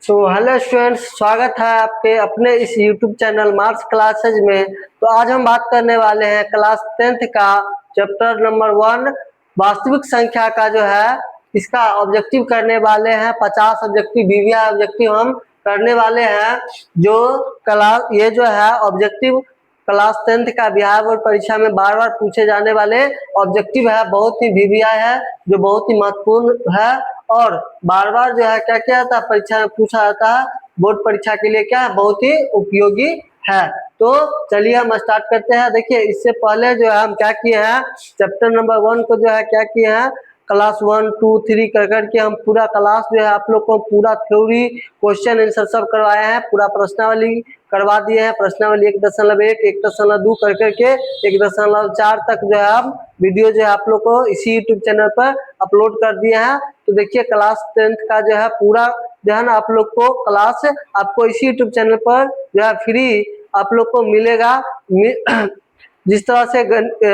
तो hello students, स्वागत है आपके अपने इस यूट्यूब चैनल मार्क्स क्लासेज में। तो आज हम बात करने वाले हैं क्लास 10th का चैप्टर नंबर 1 वास्तविक संख्या का जो है इसका ऑब्जेक्टिव करने वाले हैं। 50 ऑब्जेक्टिव बीवीआई ऑब्जेक्टिव हम करने वाले हैं। जो क्लास ये जो है ऑब्जेक्टिव क्लास 10th का बिहार बोर्ड परीक्षा में बार बार पूछे जाने वाले ऑब्जेक्टिव है। बहुत ही बीवीआई है जो बहुत ही महत्वपूर्ण है और बार बार जो है क्या क्या आता है परीक्षा में पूछा जाता है। बोर्ड परीक्षा के लिए क्या है बहुत ही उपयोगी है। तो चलिए हम स्टार्ट करते हैं। देखिए इससे पहले जो है हम क्या किए हैं, चैप्टर नंबर 1 को जो है क्या किए हैं, क्लास 1 2 3 कर करके हम पूरा क्लास जो है आप लोग को पूरा थ्योरी क्वेश्चन आंसर सब करवाए हैं। पूरा प्रश्नावली करवा दिए हैं। प्रश्नावली 1.1 1.2 कर करके 1.4 तक जो है हम वीडियो जो है आप लोग को इसी यूट्यूब चैनल पर अपलोड कर दिए हैं। तो देखिए क्लास 10th का जो है पूरा जो है ना आप लोग को क्लास आपको इसी यूट्यूब चैनल पर जो है फ्री आप लोग को मिलेगा। जिस तरह से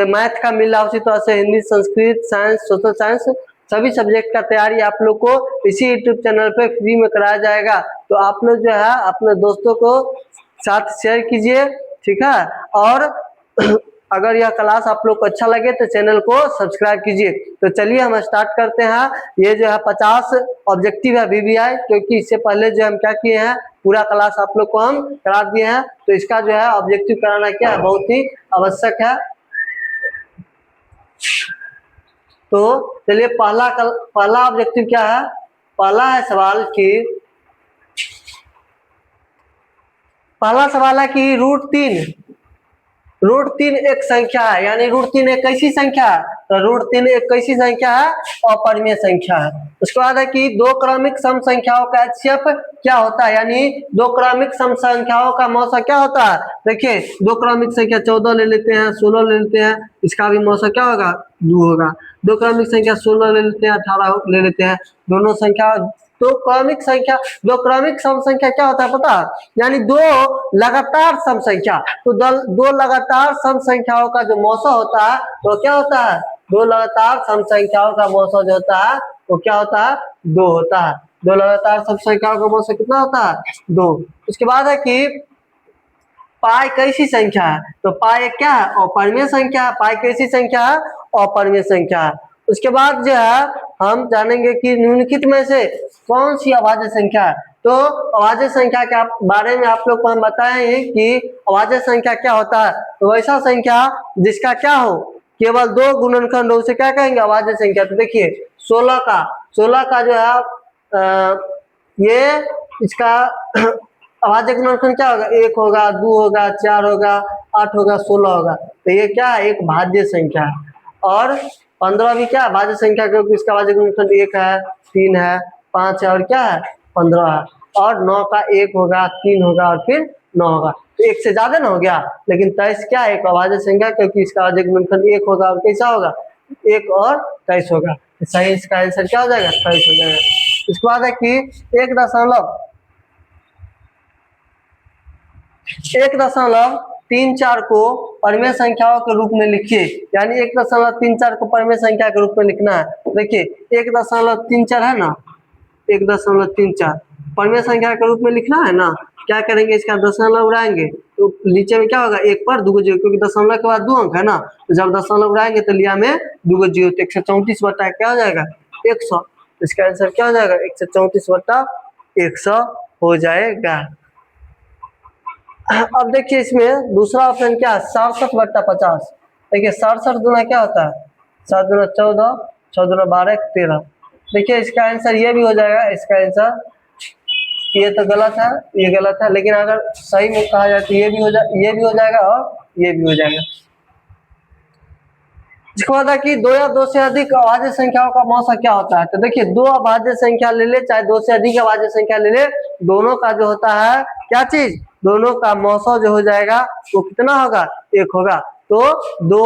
मैथ का मिल रहा है उसी तरह से Hindi, Sanskrit, science, social science सभी सब्जेक्ट का तैयारी आप लोग को इसी यूट्यूब चैनल पे फ्री में कराया जाएगा। तो आप लोग जो है अपने दोस्तों को साथ शेयर कीजिए, ठीक है। और अगर यह क्लास आप लोग को अच्छा लगे तो चैनल को सब्सक्राइब कीजिए। तो चलिए हम स्टार्ट करते हैं। ये जो है 50 ऑब्जेक्टिव है बीवीआई, क्योंकि इससे पहले जो हम क्या किए हैं पूरा क्लास आप लोग को हम करा दिए हैं। तो इसका जो है ऑब्जेक्टिव कराना क्या है बहुत ही आवश्यक है। तो चलिए पहला ऑब्जेक्टिव क्या है। पहला है सवाल कि पहला सवाल है कि रूट तीन एक संख्या है, यानी रूट 3 एक कैसी संख्या है। तो रूट 3 एक कैसी संख्या है, अपरिमेय संख्या है। उसके बाद है कि दो क्रमिक सम संख्याओं का HCF क्या होता है, यानी दो क्रमिक सम संख्याओं का मौसा क्या होता है। देखिए दो क्रमिक संख्या 14 ले लेते हैं, 16 ले लेते हैं, इसका भी मौसा क्या होगा 2 होगा। दो क्रमिक संख्या 16 ले लेते हैं, 18 ले लेते हैं, दोनों संख्या दो क्रमिक सम संख्या क्या होता है पता है, यानी दो लगातार सम संख्या। तो दो लगातार सम संख्याओं का जो मौसा होता है तो क्या होता है, दो लगातार सम संख्याओं का मौसा जो होता है वो क्या होता है 2 होता है। दो लगातार सम संख्याओं का मौसा कितना होता है 2। उसके बाद है कि पाई कैसी संख्या है। तो पाई क्या है, अपरिमेय संख्या है। पाई कैसी संख्या है, अपरिमेय संख्या है। उसके बाद जो है हम जानेंगे कि निम्नलिखित में से कौन सी अभाज्य संख्या है। तो अभाज्य संख्या के बारे में आप लोग को हम बताएंगे कि अभाज्य संख्या क्या होता है। तो वैसा संख्या जिसका क्या हो केवल 2 गुणनखंड हो उसे क्या कहेंगे अभाज्य संख्या। तो देखिए 16 का जो है ये इसका अभाज्य गुणनखंड क्या होगा, 1 होगा, 2 होगा, 4 होगा, 8 होगा, 16 होगा। तो ये क्या है एक भाज्य संख्या है। और 15 भी क्या भाज्य संख्या, क्योंकि इसका भाज्य गुणनखंड 1 है, 3 है, 5 है और क्या है 15 है। और 9 का 1 होगा, 3 होगा और फिर 9 होगा। तो 1 से ज्यादा ना हो गया, लेकिन 23 क्या है एक अभाज्य संख्या, क्योंकि इसका भाज्य गुणनखंड 1 होगा और कैसा होगा 1 और 23 होगा। तो सही इसका आंसर क्या हो जाएगा 23 हो जाएगा। इसके बाद है कि 1.34 को परिमेय संख्याओं के रूप में लिखिए, यानी 1.34 को परिमेय संख्या के रूप में लिखना है। देखिए 1.34 है ना, 1.34 परिमेय संख्या के रूप में लिखना है ना। क्या करेंगे, इसका दशमलव उड़ाएंगे तो नीचे में क्या होगा 1 पर 2 जीरो, क्योंकि दशमलव के बाद 2 अंक है ना। तो जब दशमलव उड़ाएंगे तो लिया में 2 जीरो, तो 134 बटा क्या हो जाएगा 100। इसका आंसर क्या हो जाएगा 134 बटा 100 हो जाएगा। अब देखिए इसमें दूसरा ऑप्शन क्या है 67 बटा 50। देखिए 67 गुना क्या होता है 7 गुना 14, 14 गुना 12, 13। देखिए इसका आंसर ये भी हो जाएगा। इसका आंसर ये तो गलत है, ये गलत है, लेकिन अगर सही में कहा जाए तो ये भी हो जाएगा और ये भी हो जाएगा। इसको बाद है कि 2 या 2 से अधिक अभाज्य संख्याओं का मौसा क्या होता है। तो देखिए 2 अभाज्य संख्या ले ले चाहे 2 से अधिक अभाज्य संख्या ले ले, दोनों का जो होता है क्या चीज, दोनों का मौसा जो हो जाएगा वो कितना होगा 1 होगा। तो 2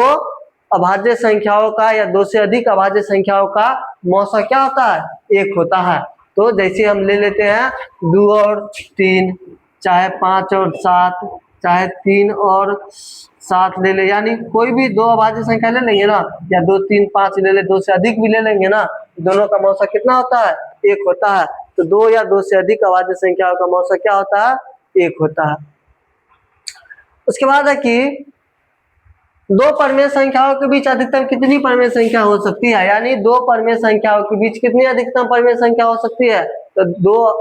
अभाज्य संख्याओं का या 2 से अधिक अभाज्य संख्याओं का मौसा क्या होता है 1 होता है। तो जैसे हम ले लेते हैं 2 और 3, चाहे 5 और 7, चाहे 3 और 7 ले ले, यानी कोई भी 2 अभाज्य संख्या ले लेंगे ना, या 2 3 5 ले ले, 2 से अधिक भी ले लेंगे ना, दोनों का मौसा कितना होता है 1 होता है। तो दो या दो से अधिक अभाज्य संख्याओं का मौसा क्या होता है, एक होता है। उसके बाद है कि दो परमेय संख्याओं के बीच अधिकतम कितनी परमेय संख्या हो सकती है, यानी दो परमेय संख्याओं के बीच कितनी अधिकतम परमेय संख्या हो सकती है, तो दो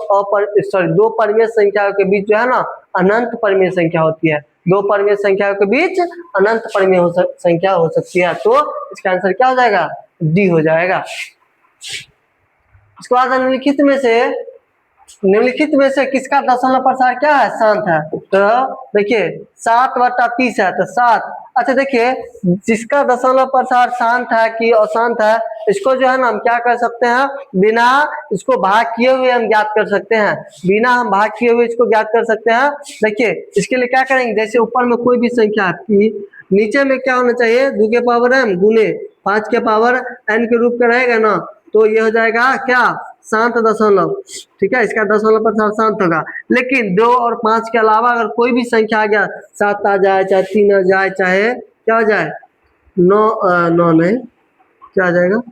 परमेय संख्याओं के बीच जो है ना अनंत परमेय संख्या होती है। दो परमेय संख्याओं के बीच अनंत परमेय संख्या हो सकती है, तो इसका आंसर क्या हो जाएगा, डी हो जाएगा। उसके बाद निम्नलिखित में से किसका दशमलव प्रसार क्या है, शांत है, तो देखिए 7/30 है, तो 7। अच्छा देखिए, जिसका दशमलव प्रसार शांत है कि अशांत है, इसको जो है ना हम क्या कर सकते हैं, बिना इसको भाग किए हुए हम ज्ञात कर सकते हैं, बिना हम भाग किए हुए इसको ज्ञात कर सकते हैं। देखिए इसके लिए क्या करेंगे, जैसे ऊपर में कोई भी संख्या थी, नीचे में क्या होना चाहिए, 2 के पावर m गुने 5 के पावर n के रूप में रहेगा ना, तो ये हो जाएगा क्या, शांत दशमलव। ठीक है, इसका दशमलव प्रसार शांत होगा। लेकिन 2 और 5 के अलावा अगर कोई भी संख्या आ गया, 7 आ जाए, चाहे 3 आ जाए, चाहे क्या हो जाए, 9 नहीं, क्या आ जाएगा,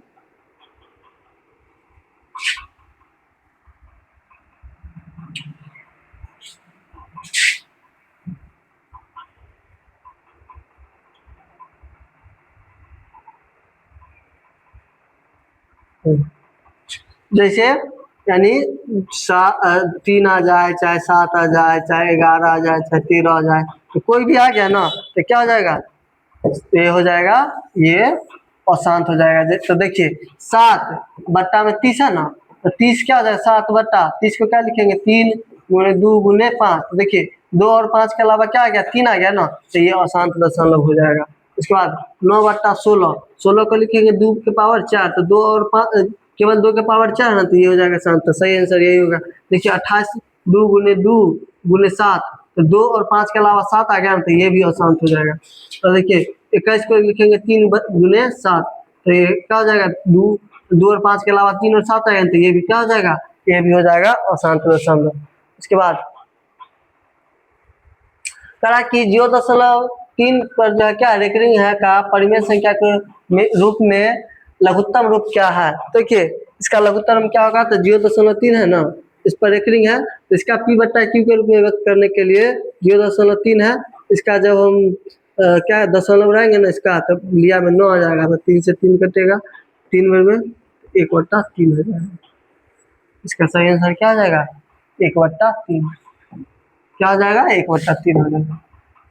जैसे यानी 3 आ जाए, चाहे 7 आ जाए, चाहे 11 आ जाए, चाहे 13 आ जाए, तो कोई भी आ गया ना तो क्या हो जाएगा, ये हो जाएगा, ये अशांत हो जाएगा। तो देखिए 7/30 है ना, तो 30 क्या हो जाएगा, 7/30 को क्या लिखेंगे, 3 गुणे 2 गुणे 5। तो देखिए 2 और 5 के अलावा क्या आ गया, 3 आ गया ना, तो ये अशांत दशमलव हो जाएगा। उसके बाद 9/16, 16 को लिखेंगे 2 के पावर 4, तो 2 और 5 केवल 2 के पावर 4 है ना, तो ये हो जाएगा शांत। तो सही आंसर यही होगा। देखिए 28 2 गुणे 2 गुणे 7, तो 2 और 5 के अलावा 7 आ गया, तो ये भी अशांत हो जाएगा। तो देखिए 21 को लिखेंगे 3 गुणे 7, तो ये क्या हो जाएगा, 2 और 5 के अलावा 3 और 7 आ गया, तो ये भी क्या हो जाएगा, ये भी हो जाएगा अशांत दशमलव। उसके बाद करा कि 0.3 पर जो है क्या रेकरिंग है का परिमेय संख्या के रूप में लघुत्तम रूप क्या है। देखिए इसका लघुत्तम क्या होगा, तो 0.3 है ना, इस पर रेकरिंग है, तो इसका p/q के रूप में व्यक्त करने के लिए 0.3 है। इसका जब हम क्या दशमलव रहेंगे ना इसका, तब लिया में 9 आ जाएगा, तो 3 से 3 कटेगा, 3 में 1/3 हो जाएगा। इसका सही आंसर क्या आ जाएगा, 1/3, क्या हो जाएगा, 1/3 हो जाएगा।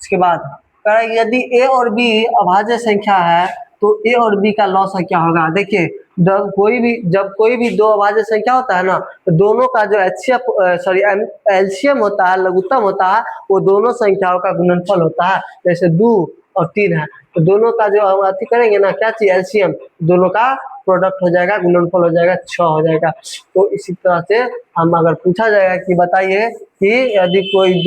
इसके बाद यदि a और b अभाज्य संख्या है तो a और b का लॉस क्या होगा। देखिए जब कोई भी दो अभाज्य संख्या होता है ना, तो दोनों का जो एलसीएम होता है, लघुत्तम होता है, वो दोनों संख्याओं का गुणनफल होता है। जैसे 2 और 3 है, तो दोनों का जो हम अति करेंगे ना, क्या चाहिए, एलसीएम, दोनों का प्रोडक्ट हो जाएगा, गुणनफल हो जाएगा, 6 हो जाएगा। तो इसी तरह से हम अगर पूछा जाएगा कि बताइए कि यदि कोई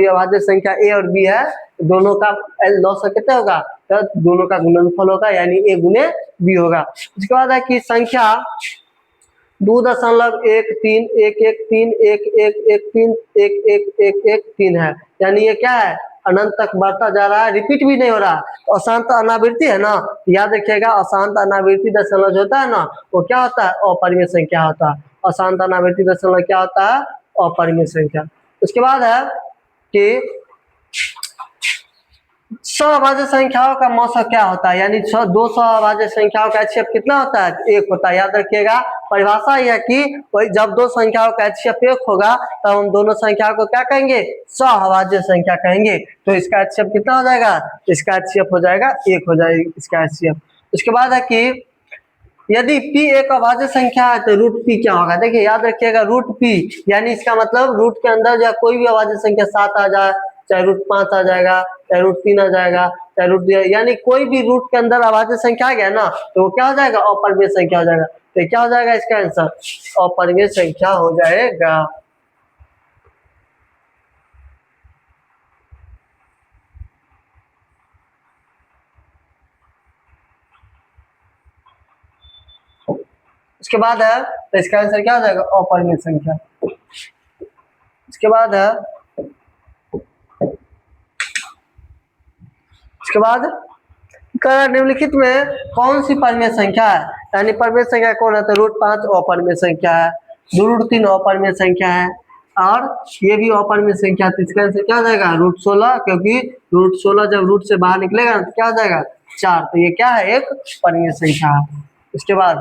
अभाज्य संख्या a और b है, दोनों का लॉस कितना होगा, तो दोनों का गुणनफल होगा, यानी a गुने b होगा। उसके बाद है कि संख्या 2.13113111113 है, यानी ये क्या है, अनंत तक बढ़ता जा रहा है, रिपीट भी नहीं हो रहा। अशांत अनावृत्ति है ना, याद रखिएगा, अशांत अनावृत्ति दशमलव होता है ना, वो क्या होता है, अपरिमेय संख्या होता है। अशांत अनावृत्ति दशमलव क्या होता है, अपरिमेय संख्या। उसके बाद है कि सभाज्य संख्याओं का मौसा क्या होता है, यानी 200 अभाज्य संख्याओं का HCF कितना होता है, 1 होता है। याद रखिएगा, परिभाषा यह है कि जब दो संख्याओं का HCF 1 होगा, तब हम दोनों संख्याओं को क्या कहेंगे, सभाज्य संख्या कहेंगे। तो इसका HCF कितना हो जाएगा, इसका HCF हो जाएगा 1 हो जाएगा इसका HCF। उसके बाद है कि यदि p एक अभाज्य संख्या है तो रूट p क्या होगा। देखिए याद रखिएगा, रूट p यानी इसका मतलब रूट के अंदर जो कोई भी अभाज्य संख्या 7 आ जाए, चाहे रूट 5 आ जाएगा, चाहे रूट 3 आ जाएगा, चाहे रूट, यानी कोई भी रूट के अंदर अभाज्य संख्या आ गया ना, तो वो क्या हो जाएगा, अपरिमेय संख्या हो जाएगा। तो क्या हो जाएगा इसका आंसर, अपरिमेय संख्या हो जाएगा। उसके बाद है, तो इसका आंसर क्या हो जाएगा, अपरिमेय संख्या। उसके बाद निम्नलिखित में कौन सी परिमेय संख्या है, यानी परिमेय संख्या कौन है, तो रूट 5 अपरिमेय संख्या है। 2√3 अपरिमेय संख्या है और ये भी अपरिमेय संख्या, तो इसका आंसर क्या हो जाएगा √16, क्योंकि √16 जब रूट से बाहर निकलेगा तो क्या हो जाएगा 4, तो ये क्या है एक परिमेय संख्या है। उसके बाद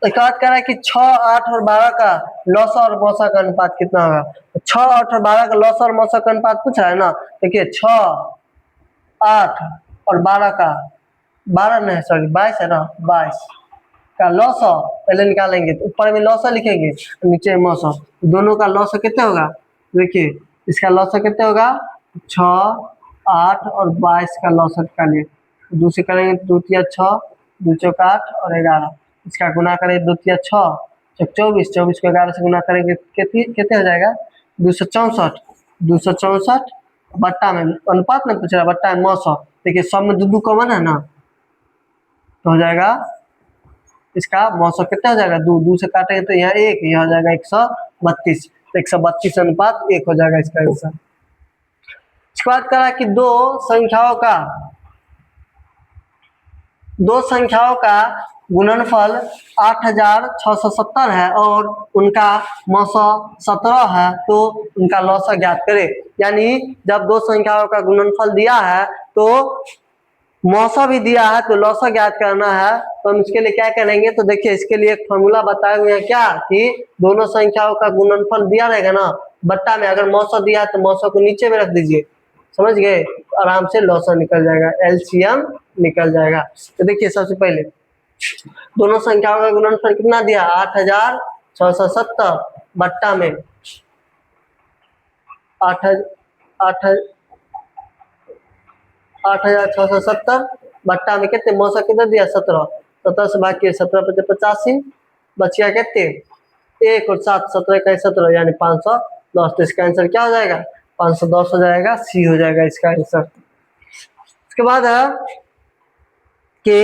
एक बात कह रहा है कि 6, 8 और 12 का लौसा और मौसा का अनुपात कितना होगा। तो 6, 8 और 12 का लौसा और मौसा का अनुपात पूछा है ना। देखिए 6, 8 और 12 का 12 नहीं सॉरी 22 है ना, 22 का लौसा पहले निकालेंगे तो ऊपर में लौसा लिखेंगे, नीचे मौसा, दोनों का लौसा कितना होगा। देखिए इसका लौसा कितना होगा 6, 8 और 22 का लौसा निकालिए। दूसरे करेंगे 2 तिया 6, 2 चौक 8 और 11, इसका गुना करेंगे 2 तिया 6, 24, 24 को 11 से गुना करेंगे कितने हो जाएगा 264, 264 बट्टा में अनुपात में पूछ रहा है, बट्टा में मौसा। देखिए सब में 2 कॉमन है ना, तो हो जाएगा इसका मौसा कितना हो जाएगा 2 से काटेंगे तो यहाँ 1, यहाँ हो जाएगा 132, तो 132 अनुपात 1 हो जाएगा इसका आंसर। इसके बाद करा कि दो संख्याओं का गुणनफल 8670 है और उनका मौसा 17 है, तो उनका लौसा ज्ञात करें। यानी जब दो संख्याओं का गुणनफल दिया है तो मौसा भी दिया है, तो लौसा ज्ञात करना है, तो हम इसके लिए क्या करेंगे। तो देखिए इसके लिए एक फॉर्मूला बताए हुए हैं क्या, कि दोनों संख्याओं का गुणनफल दिया रहेगा ना, बट्टा में अगर मौसा दिया है तो मौसा को नीचे में रख दीजिए, समझ गए, आराम से लौसा निकल जाएगा, एलसीएम निकल जाएगा। तो देखिए सबसे पहले दोनों संख्याओं का गुणनफल कितना दिया 8670 बट्टा में 8670 बट्टा में कितने मौसा कितना दिया 17, 17 से भाग किए 17 × 85 बच गया कितने 1 और 7, 17 का 17 यानी 510, तो इसका आंसर क्या हो जाएगा 510 हो जाएगा, सी हो जाएगा इसका आंसर। उसके बाद है कि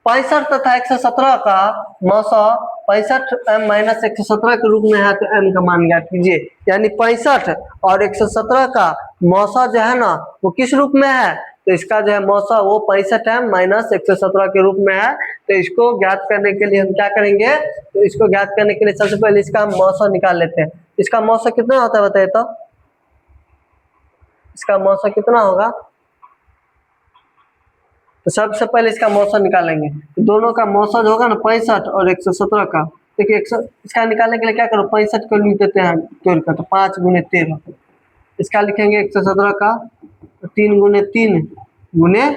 65 तथा 117 का मौसा 65m - 117 के रूप में है, तो m का मान ज्ञात कीजिए। यानी 65 और 117 का मौसा जो है ना वो किस रूप में है, तो इसका जो है मौसा वो 65m - 117 के रूप में है। तो इसको ज्ञात करने के लिए हम क्या करेंगे, तो इसको ज्ञात करने के लिए सबसे पहले इसका हम मौसा निकाल लेते हैं। इसका मौसा कितना होता है बताइए तो, इसका मौसा कितना होगा, तो सबसे पहले इसका मौसा निकालेंगे। तो दोनों का मौसा जो होगा ना 65 और 117 का, देखिए इसका निकालने के लिए क्या करो 65 को लिख देते हैं तोड़ कर, तो 5 × 13, इसका लिखेंगे 117 का, तो 3 × 3 ×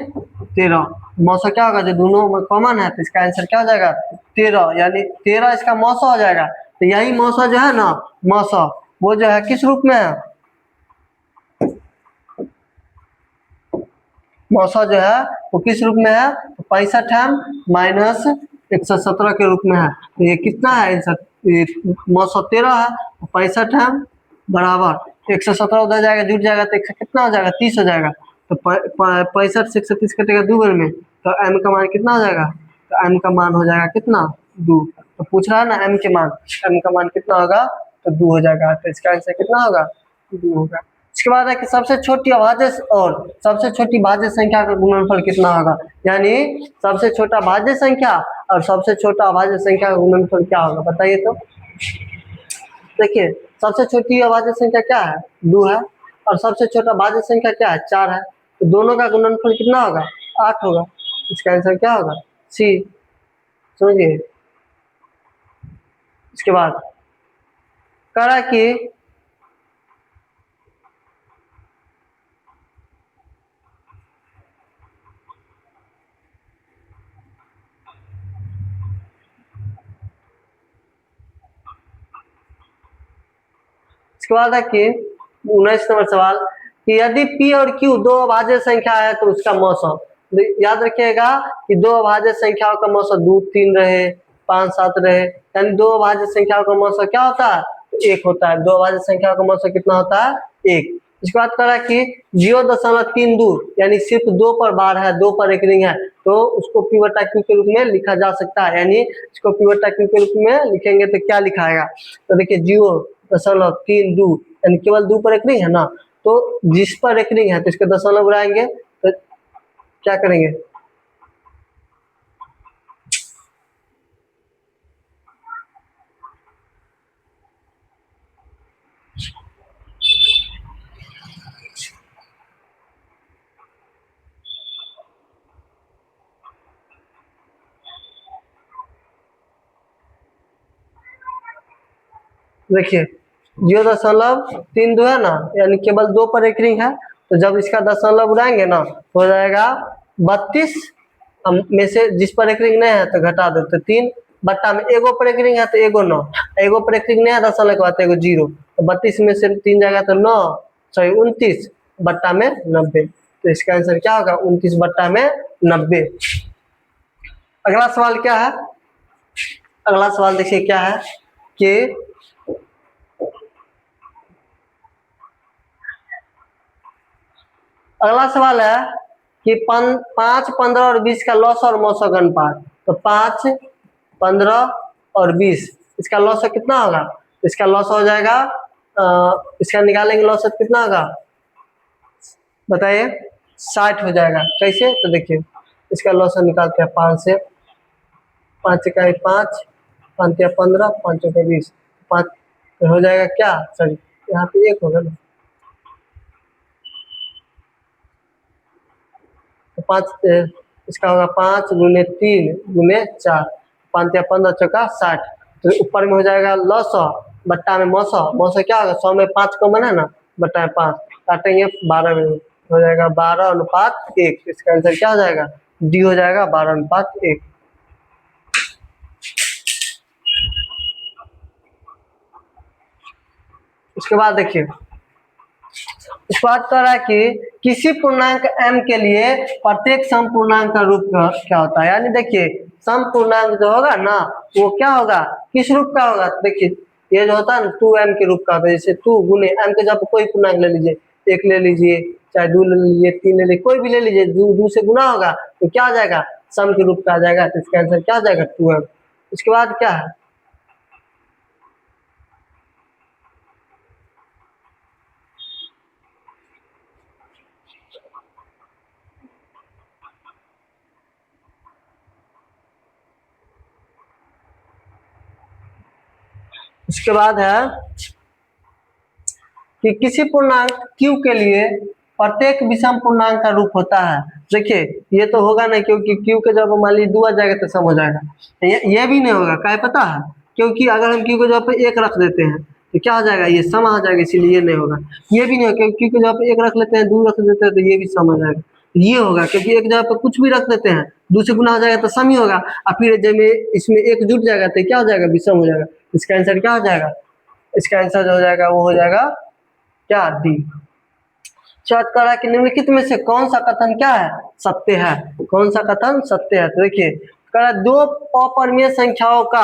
13, मौसा क्या होगा जो दोनों में कॉमन है, तो इसका आंसर क्या हो जाएगा 13, यानी 13 इसका मौसा हो जाएगा। तो यही मौसा जो है ना मौसा वो जो है किस रूप में है, मौसा जो है वो किस रूप में है, तो 65m - 117 के रूप में है। तो ये कितना है आंसर, मौसा 13 है, 65m बराबर 117 उधर जाएगा जुड़ जाएगा तो कितना हो जाएगा 30 हो जाएगा। तो 65 से 130 कटेगा 2 बार में, तो m का मान कितना हो जाएगा, तो m का मान हो जाएगा कितना 2। तो पूछ रहा है ना m का मान कितना होगा, तो 2 हो जाएगा। तो इसका आंसर कितना होगा 2 होगा। इसके बाद है कि सबसे छोटी अभाज्य और सबसे छोटी भाज्य संख्या का गुणनफल कितना होगा, यानी सबसे छोटा भाज्य संख्या और सबसे छोटा अभाज्य संख्या का गुणनफल क्या होगा बताइए तो। देखिए सबसे छोटी अभाज्य संख्या क्या है 2 है, और सबसे छोटा भाज्य संख्या क्या है 4 है, तो दोनों का गुणनफल कितना होगा 8 होगा। इसका आंसर क्या होगा सी, समझिए। इसके बाद करा कि इसके बाद है कि 19 नंबर सवाल कि यदि P और Q दो अभाज्य संख्या है तो उसका मौसा, याद रखिएगा कि दो अभाज्य संख्याओं का मौसा 2, 3 रहे 5, 7 रहे, यानी दो अभाज्य संख्याओं का मौसा क्या होता है 1 होता है। दो अभाज्य संख्याओं का मौसा कितना होता है 1। इसके बाद करा कि 0.32 यानी सिर्फ 2 पर बार है, 2 पर एक रिंग है, तो उसको P बटा Q के रूप में लिखा जा सकता है। यानी इसको P बटा Q के रूप में लिखेंगे तो क्या लिखाएगा, तो देखिए 0.32 यानी केवल 2 पर एक रिंग है ना, तो जिस पर एक रिंग है तो इसके दशमलव उड़ाएंगे तो क्या करेंगे, देखिए 0.32 है ना, यानी केवल 2 पर एक रिंग है, तो जब इसका दशमलव उड़ाएंगे ना तो हो जाएगा 32 में से जिस पर एक रिंग नहीं है तो घटा दो, तो 3 बट्टा में एगो पर एक रिंग है तो एगो 9, एगो पर एक रिंग नहीं है दशमलव के बाद एगो 0, तो 32 में से 3 जाएगा तो 9 सॉरी 29 बट्टा में 90, तो इसका आंसर क्या होगा 29 बट्टा में 90। अगला सवाल क्या है, अगला सवाल देखिए क्या है कि अगला सवाल है कि 5, 15 और 20 का लॉस और मौसक अनुपात, तो 5, 15 और 20 इसका लॉस कितना होगा, इसका लॉस हो जाएगा इसका निकालेंगे लॉस कितना होगा बताइए, 60 हो जाएगा। कैसे, तो देखिए इसका लॉस निकालते हैं 5 से, 5 इकाई 5, 5 या 15, 5 का 20, 5 हो जाएगा क्या, सॉरी यहाँ पे 1 होगा ना, तो 5 इसका होगा 5 गुने 3 गुने 4, 5 या 15 चौका 60, तो ऊपर में हो जाएगा लॉस बट्टा में मौसौ क्या होगा, 100 में 5 कॉमन है ना, बट्टा में 5 काटेंगे 12 में हो जाएगा 12:1, इसका आंसर क्या हो जाएगा, डी हो जाएगा 12:1। उसके बाद देखिए इस बात कर रहा है कि किसी पूर्णांक m के लिए प्रत्येक सम पूर्णांक का रूप क्या होता है, यानी देखिए सम पूर्णांक जो होगा ना वो क्या होगा, किस रूप का होगा, तो देखिए ये जो होता है ना 2m के रूप का होता है, जैसे 2 गुने m के जब कोई पूर्णांक ले लीजिए, 1 ले लीजिए चाहे 2 ले लीजिए 3 ले लीजिए कोई भी ले लीजिए, 2 से गुना होगा तो क्या आ जाएगा, सम के रूप का आ जाएगा, तो इसका आंसर क्या आ जाएगा 2m। उसके बाद क्या है, उसके बाद है कि किसी पूर्णांक q के लिए प्रत्येक विषम पूर्णांक का रूप होता है। देखिए ये तो होगा नहीं, क्योंकि q के जब मान लीजिए 2 आ जाएगा तो सम हो जाएगा, ये भी नहीं होगा, क्या पता है, क्योंकि अगर हम q के जगह पे 1 रख देते हैं तो क्या हो जाएगा, ये सम आ जाएगा, इसीलिए ये नहीं होगा। ये भी नहीं होगा क्योंकि q के जगह पे 1 रख लेते हैं 2 रख देते हैं तो ये भी सम हो जाएगा। ये होगा क्योंकि एक जगह पे कुछ भी रख देते हैं 2 से गुना हो जाएगा तो सम ही होगा, और फिर जब इसमें 1 जुट जाएगा तो क्या हो जाएगा, विषम हो जाएगा। इसका आंसर क्या हो जाएगा, इसका आंसर जो हो जाएगा वो हो जाएगा क्या, डी। चार्ट कर रहा है कि निम्नलिखित में से कौन सा कथन क्या है, सत्य है, कौन सा कथन सत्य है, तो देखिए कह रहा है 2 अपरिमेय संख्याओं का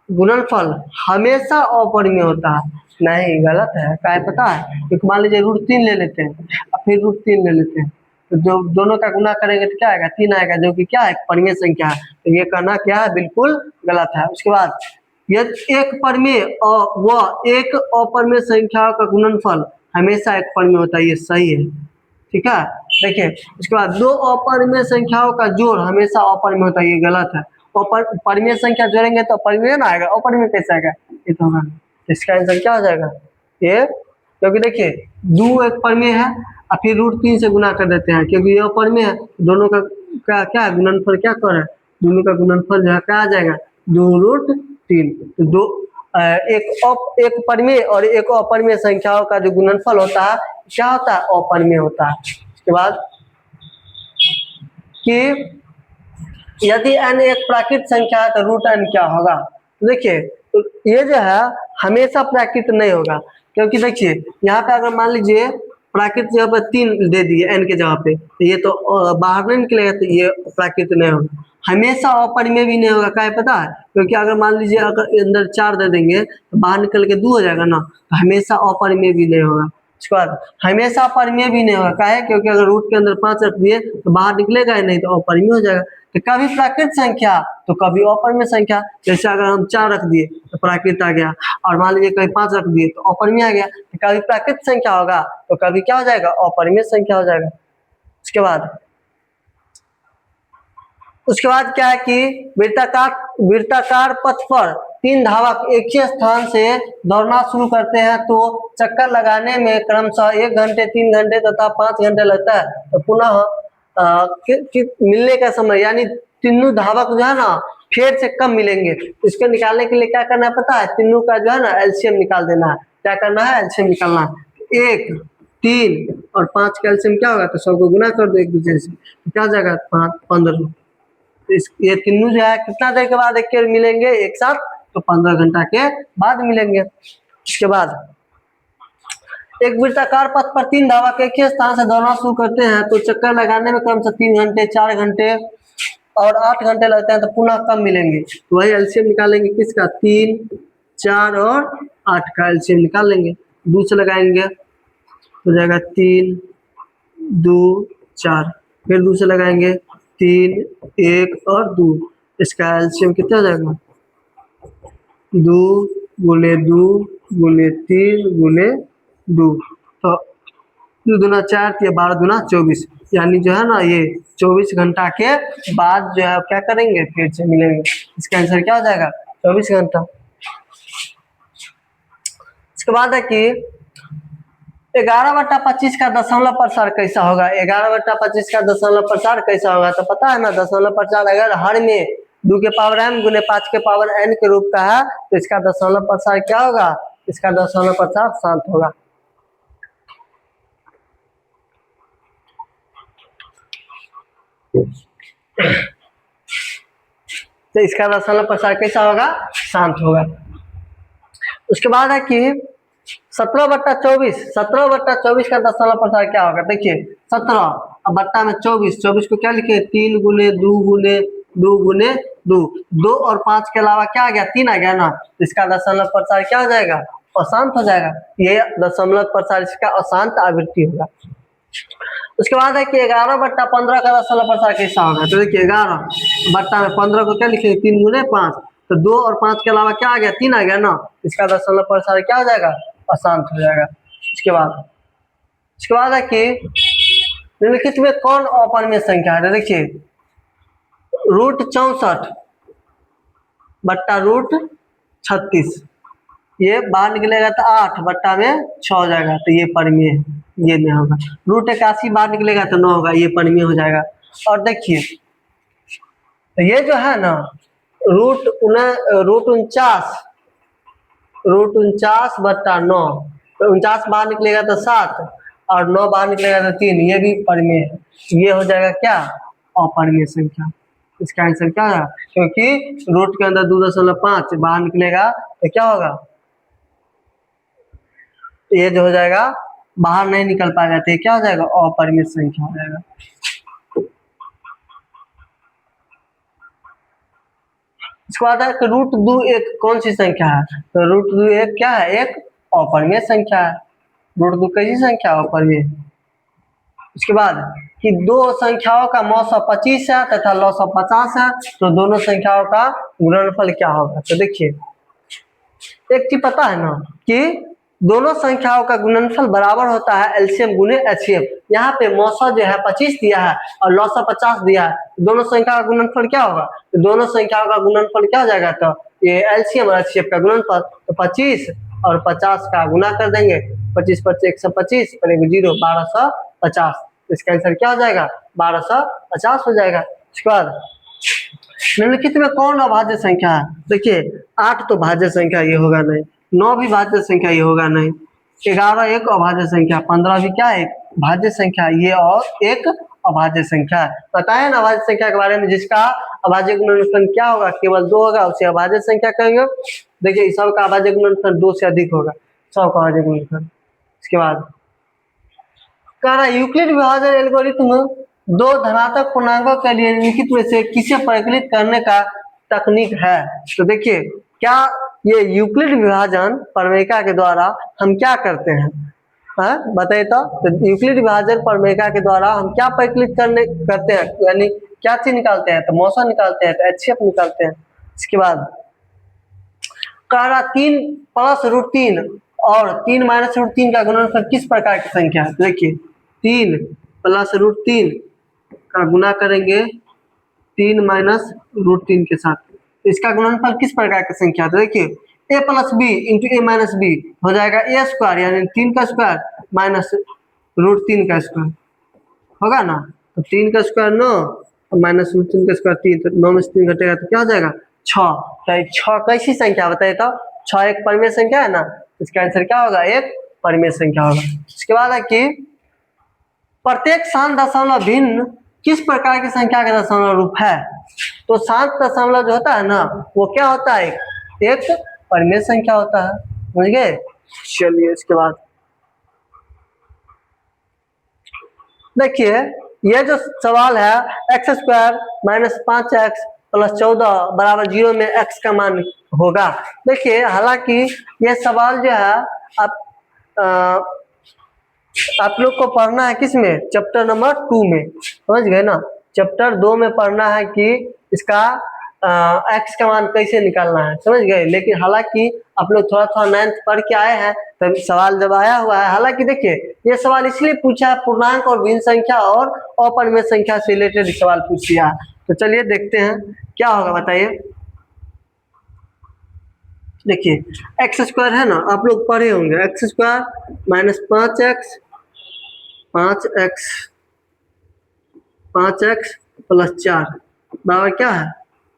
गुणनफल हमेशा अपरिमेय होता है, नहीं गलत है, क्या पता है, क्योंकि मान लीजिए √3 ले लेते हैं और फिर √3 ले लेते हैं तो जो दोनों का गुना करेंगे तो क्या आएगा, 3 आएगा, जो कि क्या है परिमेय संख्या है, तो ये कहना क्या है, बिल्कुल गलत है। उसके बाद यदि एक परिमेय और व एक अपरिमेय संख्या का गुणनफल हमेशा एक परिमेय होता है, ये सही है, ठीक है। देखिए उसके बाद 2 अपरिमेय संख्याओं का जोड़ हमेशा अपरिमेय होता है, ये गलत है, परिमेय संख्या जोड़ेंगे तो परिमेय ना आएगा, अपरिमेय कैसे आएगा, ये तो होगा। इसका आंसर क्या हो जाएगा, ये, क्योंकि देखिए 2 एक परिमेय है और फिर √3 से गुना कर देते हैं, क्योंकि ये अपरिमेय है, दोनों का क्या है गुणनफल, क्या कर रहा है, दोनों का गुणनफल जो है क्या आ जाएगा, 2√3, तो दो एक परिमेय और एक अपरिमेय संख्याओं का जो गुणनफल होता है क्या होता है, अपरिमेय होता है। उसके बाद कि यदि n एक प्राकृत संख्या है तो √n क्या होगा, तो देखिए तो ये जो है हमेशा प्राकृत नहीं होगा, क्योंकि देखिए यहाँ पे अगर मान लीजिए प्राकृत जगह पर 3 दे दिए n के जगह पे, तो ये तो बाहर नहीं निकलेगा, तो ये प्राकृत नहीं होगा, हमेशा अपरिमेय भी नहीं होगा, क्या पता है, क्योंकि अगर मान लीजिए अगर अंदर 4 दे देंगे तो बाहर निकल के 2 हो जाएगा ना, तो हमेशा अपरिमेय भी नहीं होगा। उसके बाद हमेशा अपरिमेय भी नहीं होगा, क्या है, क्योंकि अगर रूट के अंदर 5 रख दिए तो बाहर निकलेगा ही नहीं, तो अपरिमेय हो जाएगा। तो कभी प्राकृत संख्या तो कभी अपरिमेय संख्या, जैसे अगर हम 4 रख दिए तो प्राकृत आ गया, और मान लीजिए कभी 5 रख दिए तो अपरिमेय आ गया, तो कभी प्राकृत संख्या होगा तो कभी क्या हो जाएगा, अपरिमेय संख्या हो जाएगा। उसके बाद क्या है कि वृत्ताकार पथ पर 3 धावक एक ही स्थान से दौड़ना शुरू करते हैं तो चक्कर लगाने में क्रमशः 1 घंटे, 3 घंटे तथा 5 घंटे लगता है, तो पुनः मिलने का समय, यानी तीनों धावक जो है ना फिर से कम मिलेंगे। इसको निकालने के लिए क्या करना है पता है, तीनों का जो है ना एलसीएम निकाल देना है। क्या करना है, एलसीएम निकालना है। 1, 3 और 5 का एलसीएम क्या होगा, तो सबको गुना कर दो एक दूसरे से, क्या हो जाएगा 5, 15। तो ये तीनों जो है कितना देर के बाद एक मिलेंगे एक साथ, तो 15 घंटा के बाद मिलेंगे। इसके बाद एक वृत्ताकार पथ पर 3 धावक एक ही स्थान से दौड़ना शुरू करते हैं तो चक्कर लगाने में कम से 3 घंटे, 4 घंटे और 8 घंटे लगते हैं, तो पुनः कम मिलेंगे। तो वही एलसीएम निकालेंगे किसका, 3, 4 और 8 का एलसीएम निकाल लेंगे। 2 से लगाएंगे हो जाएगा 3, 2, 4, फिर 2 से लगाएंगे 3, 1 और 2। इसका एलसीएम कितना हो जाएगा, 2 गुने 2 गुने 3 गुने 2, तो 2 दूना 4, 12 दूना 24, यानी जो है ना ये 24 घंटा के बाद जो है क्या करेंगे, फिर से मिलेंगे। इसका आंसर क्या हो जाएगा, 24 घंटा। इसके बाद है कि 11/25 का दशमलव प्रसार कैसा होगा। 11/25 का दशमलव प्रसार कैसा होगा, तो पता है ना, दशमलव प्रसार अगर हर में 2 के पावर m गुने 5 के पावर n के रूप का है तो इसका दशमलव प्रसार क्या होगा, इसका दशमलव प्रसार शांत होगा। तो इसका दशमलव प्रसार कैसा होगा, शांत होगा। उसके बाद है कि 17/24 का दशमलव प्रसार क्या होगा। देखिए 17 अब बट्टा में 24 को क्या लिखे, 3 गुने 2 गुने 2 गुने 2, 2 और 5 के अलावा क्या आ गया, 3 आ गया ना, तो इसका दशमलव प्रसार क्या हो जाएगा, अशांत हो जाएगा। ये दशमलव प्रसार इसका अशांत आवृत्ति होगा। उसके बाद है कि 11/15 का दशमलव प्रसार कैसा होगा। तो देखिए 11/15 को क्या लिखेंगे, 3 गुने 5, तो 2 और 5 के अलावा क्या आ गया, 3 आ गया ना, इसका दशमलव प्रसार क्या हो जाएगा, अशांत हो जाएगा। इसके बाद है कि निम्नलिखित में कौन अपरिमेय संख्या है। देखिए √64 बट्टा √36, ये बाहर निकलेगा तो 8 बट्टा में 6 हो जाएगा, तो ये परिमेय है, ये नहीं होगा। √81 बाहर निकलेगा तो 9 होगा, ये परिमेय हो जाएगा। और देखिए तो ये जो है ना √49 बट्टा 9, तो 49 बाहर निकलेगा तो 7 और 9 बाहर निकलेगा तो 3, ये भी परिमेय है। ये हो जाएगा क्या, अपरिमेय संख्या। इसका आंसर क्या है, क्योंकि रूट के अंदर 2.5 बाहर निकलेगा तो क्या होगा, ये जो हो जाएगा बाहर नहीं निकल पाएगा, तो क्या हो जाएगा, अपरिमेय संख्या हो जाएगा। इसके बाद है √2 एक कौन सी संख्या है, तो √2 एक क्या है, एक अपरिमेय संख्या है। √2 कैसी संख्या, अपरिमेय। उसके बाद कि दो संख्याओं का मौसा 25 है तथा लौसा 50 है, तो दोनों संख्याओं का गुणनफल क्या होगा। तो देखिए एक चीज पता है ना कि दोनों संख्याओं का गुणनफल बराबर होता है एलसीएम गुने एचसीएफ। यहाँ पे मौसा जो है 25 दिया है और लौसा 50 दिया है, दोनों संख्या का गुणनफल क्या होगा, तो दोनों संख्याओं का गुणनफल क्या हो जाएगा, तो ये एलसीएम और एचसीएफ का गुणनफल, तो 25 और 50 का गुना कर देंगे, 25 25 125 और 0 1250, इसका आंसर क्या हो जाएगा, 1250 हो जाएगा। इसके बाद निम्नलिखित में कौन अभाज्य संख्या है। देखिए 8 तो भाज्य संख्या, ये होगा नहीं। 9 भी भाज्य संख्या, ये होगा नहीं। 11 एक अभाज्य संख्या, 15 भी क्या है, भाज्य संख्या, ये और एक अभाज्य संख्या है। बताए ना अभाज्य संख्या के बारे में, जिसका अभाज्य गुणनफल क्या होगा, केवल 2 होगा, उसे अभाज्य संख्या कहेंगे। देखिए सब का अभाज्य गुणनफल 2 से अधिक होगा, सब का अभाज्य गुणनफल। इसके बाद कह रहा यूक्लिड विभाजन एल्गोरिथ्म दो धनात्मक पूर्णांकों के लिए निम्नलिखित में से किसे परिकलित करने का तकनीक है। तो देखिए क्या ये यूक्लिड विभाजन प्रमेयिका के द्वारा हम क्या करते हैं, बताइए तो यूक्लिड विभाजन प्रमेयिका के द्वारा हम क्या परिकलित करते हैं, यानी क्या चीज निकालते हैं, तो मौसा निकालते हैं, तो एचसीएफ निकालते हैं। इसके बाद कह रहा 3 + √3 और 3 - √3 का गुणनफल किस प्रकार की संख्या है। देखिए 3 + √3 का गुना करेंगे 3 - √3 के साथ, तो इसका गुणनफल किस प्रकार की संख्या। तो देखिए a + b × a - b हो जाएगा a² यानी 3 का स्क्वायर - √3 का स्क्वायर होगा ना, तो 3 का स्क्वायर 9 माइनस रूट 3 का स्क्वायर 3, तो 9 में से 3 घटेगा तो क्या हो जाएगा 6। तो 6 कैसी संख्या बताइए तो 6 एक परिमेय संख्या है ना, इसका आंसर क्या होगा एक परिमेय संख्या होगा। इसके बाद है कि प्रत्येक शांत दशमलव भिन्न किस प्रकार की संख्या का दशमलव रूप है। तो शांत दशमलव जो होता है ना वो क्या होता है एक परिमेय संख्या होता है, समझ गए। चलिए इसके बाद देखिए ये जो सवाल है x square minus 5x plus 14 बराबर 0 में x का मान होगा। देखिए हालांकि ये सवाल जो है आप लोग को पढ़ना है किस में, चैप्टर नंबर 2 में, समझ गए ना। चैप्टर 2 में पढ़ना है कि इसका एक्स का मान कैसे निकालना है, समझ गए। लेकिन हालांकि आप लोग थोड़ा थोड़ा 9th पढ़ के आए हैं तब सवाल जब आया हुआ है। हालांकि देखिए ये सवाल इसलिए पूछा है पूर्णांक और भिन्न संख्या और अपरिमेय संख्या से रिलेटेड सवाल पूछ लिया है। तो चलिए देखते हैं क्या होगा बताइए। देखिए एक्स स्क्वायर है ना, आप लोग पढ़े होंगे, x square minus 5x 5x plus 4 बराबर क्या है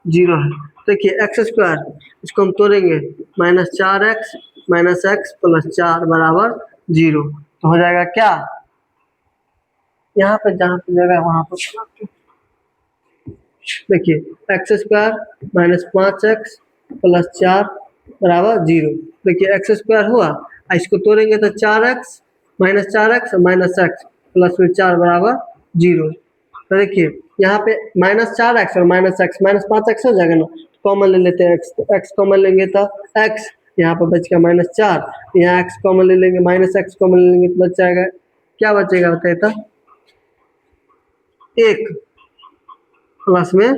0 है। देखिए एक्स स्क्वायर इसको हम तोड़ेंगे minus 4x minus x plus 4 बराबर 0, तो हो जाएगा क्या, यहाँ पे जहाँ पे जगह वहां पर देखिए x square minus 5x plus 4 बराबर 0। देखिए एक्स स्क्वायर हुआ, इसको तोड़ेंगे तो 4x minus 4x minus x plus 4 बराबर 0। तो देखिए यहाँ पे माइनस 4x और माइनस x माइनस 5x हो जाएगा ना, कॉमन ले लेते हैं x कॉमन लेंगे तो x यहाँ पर बच गया माइनस 4, यहाँ x कॉमन ले लेंगे माइनस x कॉमन ले लेंगे तो बच जाएगा क्या बचेगा बताइए तो 1 प्लस में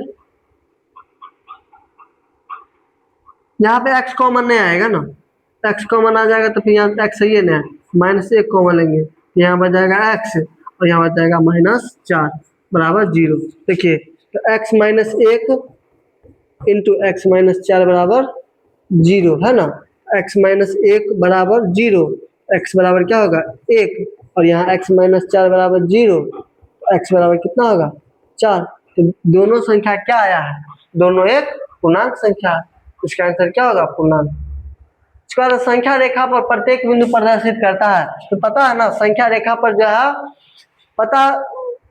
यहाँ पे x कॉमन नहीं आएगा ना, x कॉमन आ जाएगा तो फिर यहाँ x है ना, माइनस 1 कॉमन लेंगे यहाँ बच जाएगा x और यहाँ बच जाएगा माइनस 4 बराबर 0। देखिए तो x minus 1 into x minus 4 बराबर 0 है ना, x माइनस 1 बराबर 0, x बराबर क्या होगा 1 और यहाँ x माइनस 4 बराबर 0, x बराबर कितना होगा 4। तो दोनों संख्या क्या आया है, दोनों एक पूर्णांक संख्या है, इसका आंसर क्या होगा पूर्णांक। इसके बाद संख्या रेखा पर प्रत्येक बिंदु प्रदर्शित करता है। तो पता है ना संख्या रेखा पर जो है पता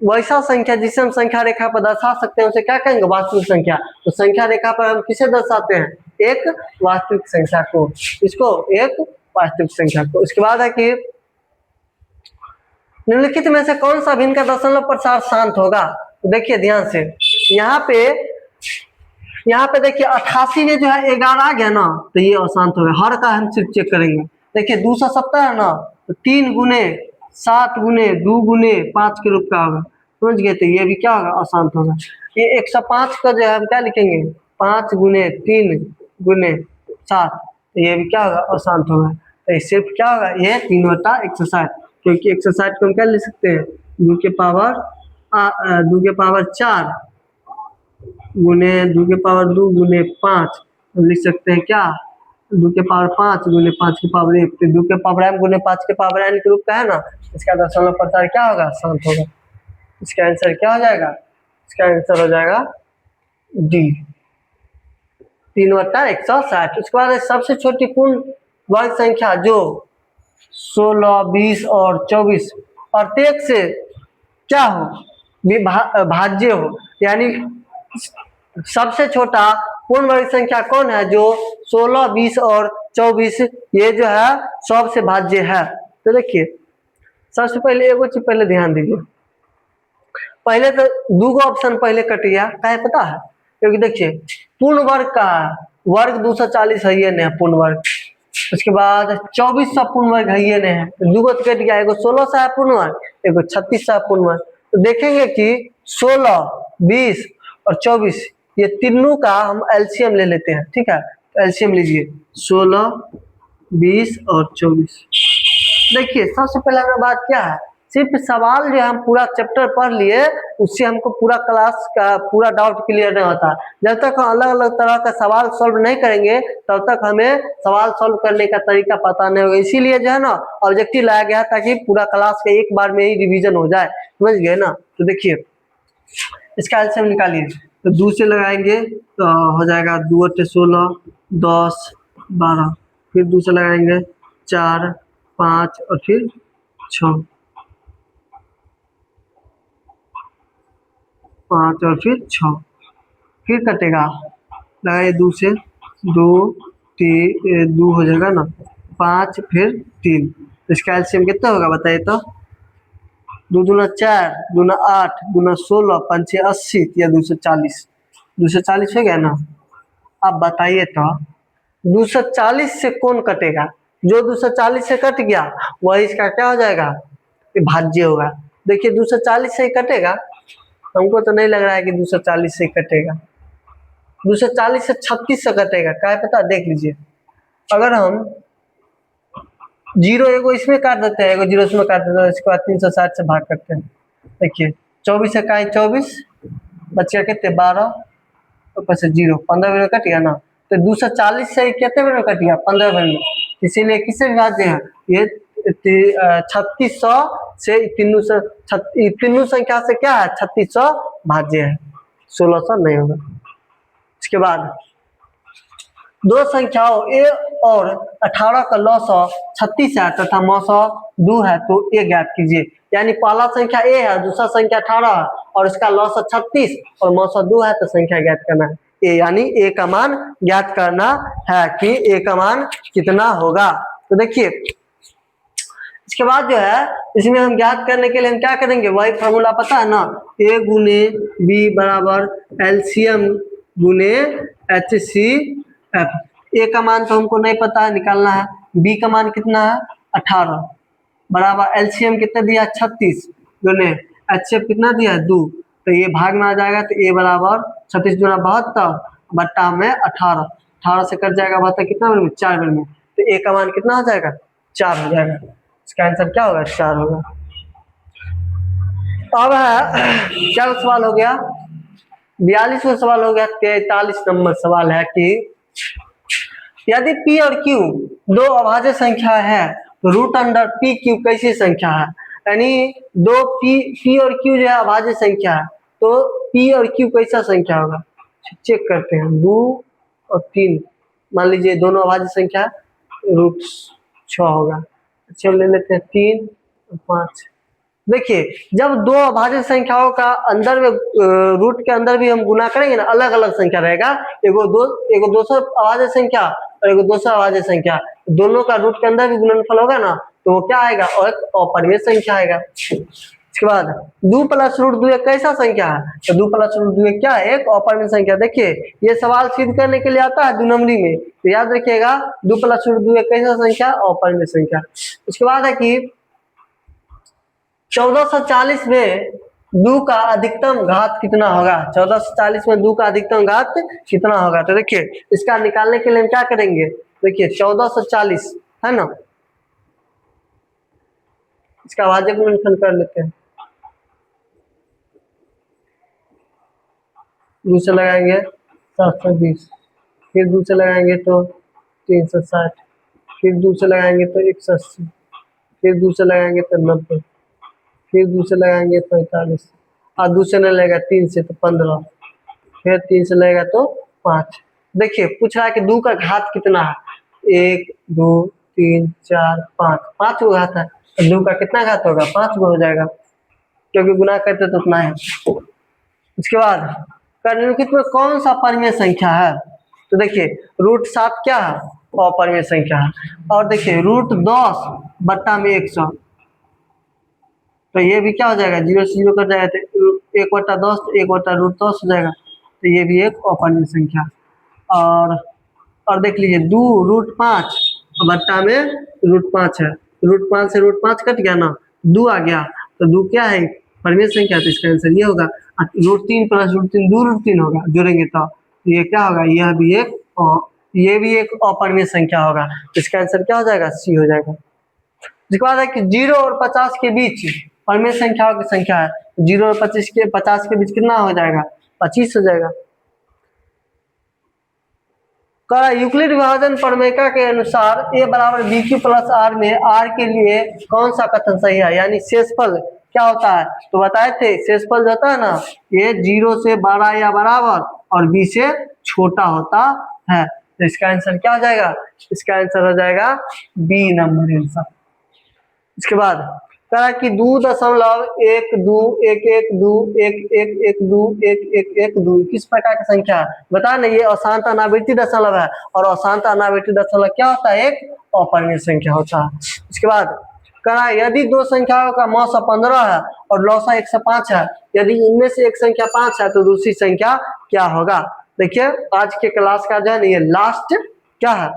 वैसा संख्या जिसे हम संख्या रेखा पर दर्शा सकते हैं उसे क्या कहेंगे वास्तविक संख्या। तो संख्या रेखा पर हम किसे दर्शाते हैं एक वास्तविक संख्या को, इसको एक वास्तविक संख्या को। इसके बाद है कि निम्नलिखित में से कौन सा भिन्न का दशमलव प्रसार शांत होगा। तो देखिए ध्यान से यहाँ पे देखिए 88 में जो है 11 आ गया ना तो ये अशांत होगा, हर का हम सिर्फ चेक करेंगे। देखिए 270 है ना तो 3 गुने 7 गुने 2 गुने 5 के रूप का होगा, समझ गए। तो ये भी क्या होगा अशांत होगा। ये 105 का जो है हम क्या लिखेंगे 5 गुने 3 गुने 7, तो ये भी क्या होगा अशांत होगा। तो सिर्फ क्या होगा ये 3/160, क्योंकि 160 को हम क्या लिख सकते हैं 2 के पावर 4 गुने 2 के पावर 2 गुने 5, हम लिख सकते हैं क्या 2 के पावर 5 गुने 5 के पावर 1, तो 2 के पावर m गुने 5 के पावर n के रूप का है ना, इसका दशमलव प्रसार क्या होगा शांत होगा। इसका आंसर क्या हो जाएगा, इसका आंसर हो जाएगा डी 3/160। उसके बाद सबसे छोटी पूर्ण वर्ग संख्या जो 16 20 और 24 प्रत्येक से क्या हो भाज्य हो, यानी सबसे छोटा पूर्ण वर्ग संख्या कौन है जो 16 20 और 24 ये जो है सबसे भाज्य है। तो देखिए सबसे पहले एगो चीज पहले ध्यान दीजिए, पहले तो 2 ऑप्शन पहले कट गया, काहे पता है क्योंकि देखिए पूर्ण वर्ग का वर्ग 240 है ये नहीं पूर्ण वर्ग, उसके बाद 2400 पूर्ण वर्ग है ये नहीं है, 2 कट गया, एगो 1600 है पूर्ण वर्ग, एगो 3600 है पूर्ण वर्ग। तो देखेंगे कि 16 20 और 24 ये तीनों का हम एलसीएम ले लेते हैं, ठीक है। तो एलसीएम लीजिए 16 20 और 24। देखिए सबसे पहला बात क्या है, सिर्फ सवाल जो हम पूरा चैप्टर पढ़ लिए उससे हमको पूरा क्लास का पूरा डाउट क्लियर नहीं होता। जब तक हम अलग अलग तरह का सवाल सॉल्व नहीं करेंगे तब तक हमें सवाल सॉल्व करने का तरीका पता नहीं होगा। इसीलिए जो है ना ऑब्जेक्टिव लाया गया ताकि पूरा क्लास का एक बार में ही रिवीजन हो जाए, समझ गए ना। तो देखिए इसका एलसीएम निकालिए। तो 2 से लगाएंगे तो हो जाएगा 2 अट्ठे 16, 10, 12, फिर 2 से लगाएंगे 4, 5 और फिर 6, 5 और फिर 6, फिर कटेगा, लगाइए 2 से 2, 3, 2 हो जाएगा ना, 5 फिर 3, तो इसका एलसीएम कितना होगा बताइए तो। 2 दूना 4, दूना 8, दूना 16, 5 6 80 या 240, 240 हो गया ना। अब बताइए तो 240 से कौन कटेगा, जो 240 से कट गया वही इसका क्या हो जाएगा, ये भाज्य होगा। देखिए 240 से ही कटेगा, हमको तो नहीं लग रहा है कि 240 से ही कटेगा, 240 से 36 से कटेगा, क्या है पता, देख लीजिए। अगर हम जीरो एगो इसमें काट देते हैं, एगो जीरो इसमें काट देते हैं, इसके बाद 360 से भाग करते हैं। देखिए 24 से का 24, बच गया कितने 12, ऊपर से 0, 15 में कट गया ना। तो 240 से कितने में कट गया, 15 में, इसीलिए किससे विभाज्य है ये, 3600 से तीनों संख्या से क्या है, 3600 भाज्य है, 1600 नहीं होगा। इसके बाद दो संख्याओं ए और 18 का लॉसअ 36 है तथा मौसअ 2 है, तो ए ज्ञात कीजिए। यानी पहला संख्या ए है, दूसरा संख्या 18 और इसका लॉसअ 36 और मौसअ 2 है, तो संख्या ज्ञात करना है ए, यानी ए का मान ज्ञात करना है कि ए का मान कितना होगा। तो देखिए इसके बाद जो है इसमें हम ज्ञात करने के लिए हम क्या करेंगे, वही फॉर्मूला पता है ना, ए गुने बी बराबर एलसीएम गुने HCF। ए का मान तो हमको नहीं पता है, निकालना है। बी का मान कितना है 18 बराबर एलसीएम कितना दिया 36 गुने HCF कितना दिया है 2, तो ये भाग में आ जाएगा, तो ए बराबर 36 गुना 72 बट्टा में 18, 18 से कट जाएगा 72 कितना में 4 में, तो ए का मान कितना हो जाएगा 4 हो जाएगा। इसका आंसर क्या होगा 4 होगा। अब है क्या सवाल हो गया, 42वां सवाल हो गया। 43 नंबर सवाल है कि यदि P और Q दो अभाज्य संख्या है तो रूट अंडर P Q कैसी संख्या है। यानी दो P और Q जो है अभाज्य संख्या है, तो P और Q कैसा संख्या होगा, चेक करते हैं। 2 और 3 मान लीजिए दोनों अभाज्य संख्या, रूट 6 होगा। अच्छा ले लेते हैं 3 और 5। देखिए जब दो अभाज्य संख्याओं का अंदर में रूट के अंदर भी हम गुना करेंगे ना, अलग अलग संख्या रहेगा, एगो दोसर अभाज्य संख्या और एगो दोसर अभाज्य संख्या, दोनों का रूट के अंदर भी गुणनफल होगा ना, तो वो क्या आएगा, और एक अपरिमेय संख्या आएगा। इसके बाद 2 + √2 एक कैसा संख्या है, तो 2 + √2 क्या है, एक अपरिमेय संख्या। देखिए ये सवाल सिद्ध करने के लिए आता है 2 नंबरी में, तो याद रखिएगा 2 + √2 एक कैसा संख्या, अपरिमेय संख्या। उसके बाद है कि 1440 में 2 का अधिकतम घात कितना होगा, 1440 में 2 का अधिकतम घात कितना होगा। तो देखिए इसका निकालने के लिए हम क्या करेंगे, देखिए 1440 है ना, इसका भाज्य गुणनफल कर लेते हैं। 2 से लगाएंगे 720, फिर 2 से लगाएंगे तो 360, फिर 2 से लगाएंगे तो 180, फिर 2 से लगाएंगे तो 90, फिर 2 से लगाएंगे 45, और 2 से नहीं लगेगा 3 से तो 15, फिर 3 से लगेगा तो 5। देखिए पूछ रहा है कि 2 का घात कितना है, 1 2 3 4 5, 5 गो घात है, तो 2 का कितना घात होगा, 5 गो हो जाएगा, क्योंकि गुना करते तो उतना है। उसके बाद निम्नलिखित में कौन सा अपरिमेय संख्या है, तो देखिए √7 क्या है, अपरिमेय संख्या है। और देखिए √10 बट्टा में 100, तो ये भी क्या हो जाएगा, 0 से 0 कर जाएगा, तो 1/10 1/√10 हो जाएगा, तो ये भी एक अपरिमेय संख्या। और देख लीजिए 2 √5 बट्टा में √5 है, √5 से √5 कट गया ना, 2 आ गया, तो 2 क्या है, परिमेय संख्या, तो इसका आंसर ये होगा। √3 + √3 2 √3 होगा, जोड़ेंगे तो ये क्या होगा, यह भी एक, और ये भी एक अपरिमेय संख्या होगा, तो इसका आंसर क्या हो जाएगा, सी हो जाएगा। जिसके बाद है कि 0 और 50 के बीच परिमेय संख्याओं की संख्या है, 0 और 50 के बीच कितना हो जाएगा, 25 हो जाएगा। यूक्लिड विभाजन प्रमेय के अनुसार a बराबर बी क्यू प्लस आर में r के लिए कौन सा कथन सही है, यानी शेषफल क्या होता है। तो बताए थे शेषफल जो होता है ना, ये 0 से बड़ा या बराबर और b से छोटा होता है। तो इसका आंसर क्या हो जाएगा, इसका आंसर हो जाएगा बी नंबर आंसर। इसके बाद कहा कि 2.112111211121 किस प्रकार की संख्या है। बता नहीं, ये अशांत अनावृत्ति दशमलव है और अशांत अनावृत्ति दशमलव क्या होता है, एक अपरिमेय संख्या होता है। इसके बाद कहा यदि दो संख्याओं का मौसा 15 है और लौसा 105 है, यदि इनमें से एक संख्या 5 है तो दूसरी संख्या क्या होगा। देखिए आज के क्लास का जो है ये लास्ट क्या है,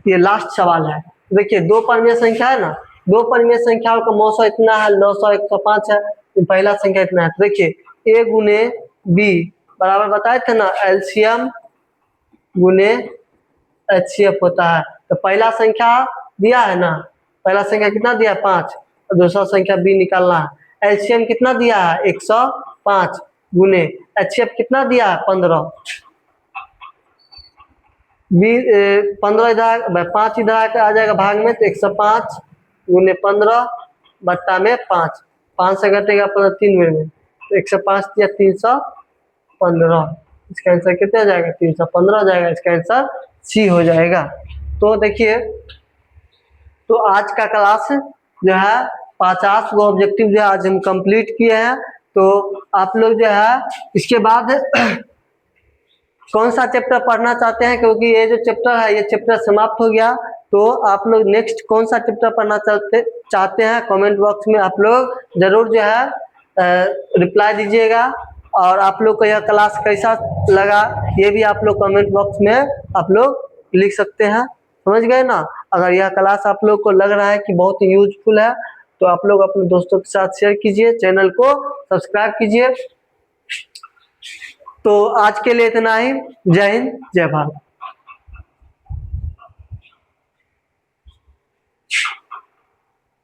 ये लास्ट सवाल है। देखिए दो परिमेय संख्या है ना, दो परिमेय संख्याओं का मौसा इतना है, लौसा 105 है, पहला संख्या इतना है। तो देखिए a गुने b बराबर बताए थे ना एलसीएम गुने एचसीएफ होता है। तो पहला संख्या दिया है ना, पहला संख्या कितना दिया है 5, और दूसरा संख्या b निकालना है। एलसीएम कितना दिया है 105 गुने एचसीएफ कितना दिया है 15, 15 इधर 5 इधर आ जाएगा भाग में, तो 105 गुने 15 बट्टा में 5, 5 से घटेगा 15 3 में, तो 105 दिया 315। इसका आंसर कितना हो जाएगा 315 हो जाएगा, इसका आंसर सी हो जाएगा। तो देखिए तो आज का क्लास जो है 50 गो ऑब्जेक्टिव जो है आज हम कंप्लीट किए हैं। तो आप लोग जो है इसके बाद कौन सा चैप्टर पढ़ना चाहते हैं, क्योंकि ये जो चैप्टर है ये चैप्टर समाप्त हो गया। तो आप लोग नेक्स्ट कौन सा चैप्टर पढ़ना चाहते हैं कमेंट बॉक्स में आप लोग जरूर जो है रिप्लाई दीजिएगा। और आप लोग को यह क्लास कैसा लगा ये भी आप लोग कमेंट बॉक्स में आप लोग लिख सकते हैं, समझ गए ना। अगर यह क्लास आप लोग को लग रहा है कि बहुत यूजफुल है तो आप लोग अपने दोस्तों के साथ शेयर कीजिए, चैनल को सब्सक्राइब कीजिए। तो आज के लिए इतना ही। जय हिंद जय भारत।